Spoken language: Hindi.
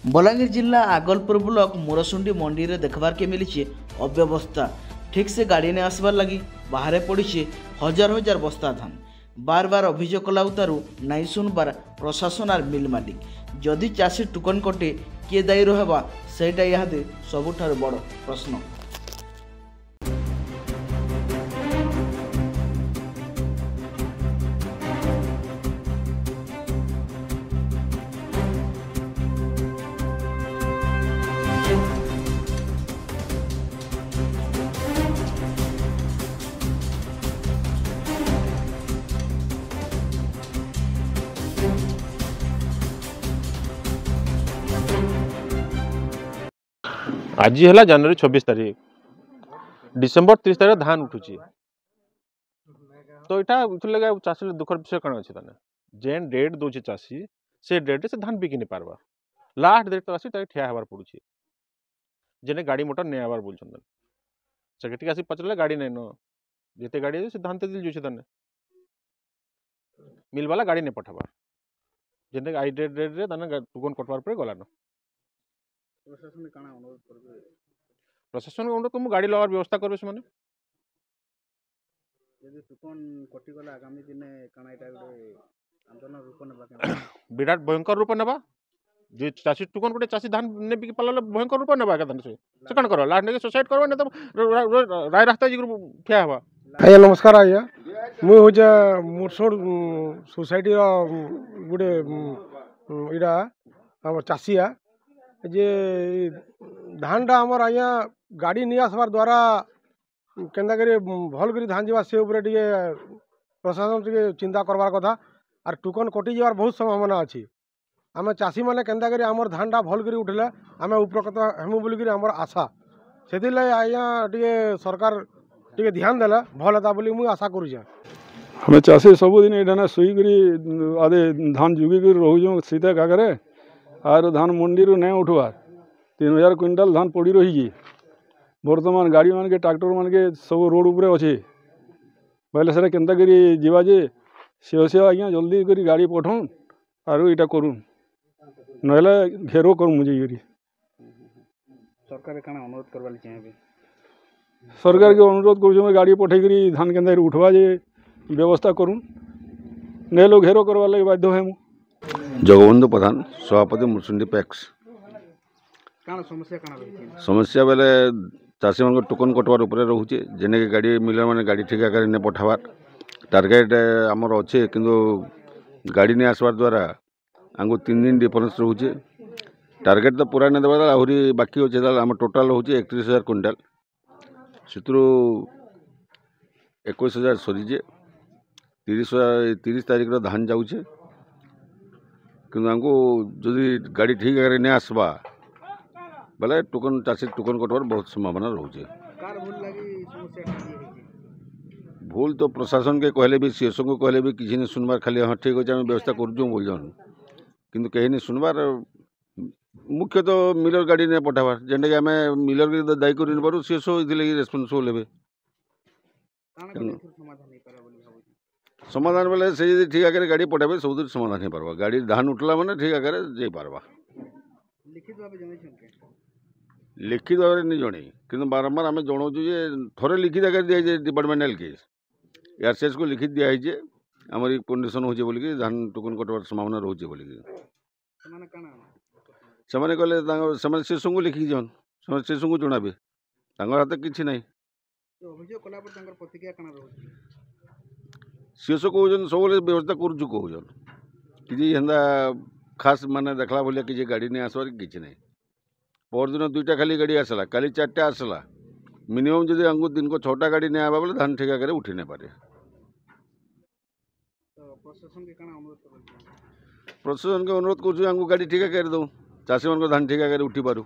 बलांगीर जिला आगलपुर ब्लॉक मुरसुंडी मंडी रे देखबार के मिली अव्यवस्था। ठीक से गाड़ी ने आसबार लगी बाहर पड़ी हजार हजार बस्ता धान। बार बार अभियोग कलाउतारू नाई सुनबार प्रशासन आर मिल मालिक। जदि चाषी टुकन कटे किए दायी रहा सेटा इहादे सबुठार बड़ प्रश्न। आज है जनवरी 26 तारीख डिसेम्बर 30 तारीख धान उठुची तो यहाँ चाषी दुखर विषय कौन अच्छे जेन डेट दूचे चाषी से डेट से धान बिकी नहीं पार्बा लास्ट डेट तक आसी ठिया हबार पड़ुची जेने गाड़ी मोटर नहीं आबार बोलछन सेक्रेटरी आसी पचरले गाड़ी नहीं न जेते गाड़ी से धान ते दिल जुछे तने मिल वाला गाड़ी नहीं पठाबार जेने आई डेट रे तने टुकन कटवार पर गला न प्रशासन काना अनुरोध करबे प्रशासन को अनुरोध गाड़ी लवार व्यवस्था करबे से माने यदि टुकन कटि गला आगामी दिन काना एटा आंदोलन रूप नेबा विराट भयंकर रूप नेबा जे चाषी टुकन गोटे चाषी धान ने बिकी पाले भयंकर रूप नेबा के धान से कौन करो लास्ट ने सुसाइड करबा ने तो राय रास्ता जी ठिया हवा। आज्ञा नमस्कार आज्ञा मुझे हूँ मुरसोड़ सोसाइटी गोटे इटा आम चाषिया जे धानटा आमर आज्ञा गाड़ी नहीं आसबार द्वारा केन्ता करी भल करी धान जावा से उपरे टिके प्रशासन टिके चिंता करवार कथा आर टुकन कटि जावार बहुत संभावना अच्छी आम चाषी मैंने केन्ता करी आमर धानटा भल करी उठिले आम उपकृत हेमु बोलिकी आमर आशा से आज्ञा टिके सरकार टिके ध्यान देला भल हेता बोली मुझे आशा करुछे। हमें चाषी सबुदिन एठाने शुईकरी आदे धान जुगिकी रोचुँ सीता काकरे आर धान मंडी रू नहीं उठवार 3000 क्विंटाल धान पड़ी रही बर्तमान गाड़ी मान के ट्रैक्टर मान के सब रोड उपरे अच्छे बोले सर केन्ता करी जीवा जे से आज्ञा जल्दी करी गाड़ी पठाऊँ आर इटा करूँ नहले घेरो कर मुझे करी सरकार काना अनुरोध करवाली चाहिए सरकार के अनुरोध कर गाड़ी पठे करी धान केन्ता उठवा जे व्यवस्था करूँ नहीं लोग घेरो करवा लगे बाध्य है मु जगबंधु प्रधान सभापति मुरसुंडी पैक्स समस्या बेले चाषी मान टोकन कटवार उपरे रोचे जेने के गाड़ी मिलर माने गाड़ी ठीक आकार ने पठाबार टार्गेट आमर अच्छे किंतु गाड़ी नहीं आसबार द्वारा आमको 3 दिन डिफरेंस रोचे टार्गेट तो पूरा नहीं देवा आहरी बाकी अच्छे आम टोटाल रोचे 31,000 क्विंटाल से 21,000 सरीजे 30 तारीख धान जाऊे कि आमको जदि गाड़ी ठीक आगे नहीं आसबा बोले टोकन चाषी टोकन कटवार बहुत संभावना रोचे। भूल तो प्रशासन के कहले भी सीएसओ को कहले भी किसी ने सुनबार खाली हाँ ठीक अच्छे आम व्यवस्था करूँ बोल जाऊँ किंतु कहीं नहीं सुनबार मुख्य तो मिलर गाड़ी नहीं पठाबार जेनटा कि आम मिलर के दायी कर पारू सीएसओ ये रेस्पन्सिबल हे समाधान बेले से यदि ठीक आगे गाड़ी पठाबे सब समाधान हो पार्बा गाड़ी धान उठला मैंने ठीक आगे जा पार्बा लिखित भाव नहीं जन कि बारंबार आम जनाऊँ थे लिखित आगे दिखाई डिपार्टमेंटाल केस एआरसीएस को लिखित दिखाई आमर कंडीशन हो बोलिकी धान टोकन कटवार संभावना रोचे बोलिकी से कहले सीएसओ को लिखिकी जान सीएसओ को जनाबे हाथ किसी ना सीएसओ कहन सब व्यवस्था करुचु कहन कि खास माने देखला भाया किसी गाड़ी नहीं आसबार कि ना परदिन 2टा खाली गाड़ी आसला काली 4टा आसला मिनिमम जब हमको दिन को 6टा गाड़ी नहीं आवा बोले धान ठेका करे उठी नहीं पारे। प्रशासन के अनुरोध कर गाड़ी ठेका कर दो चाषी मान धान ठेका करे उठी पारू।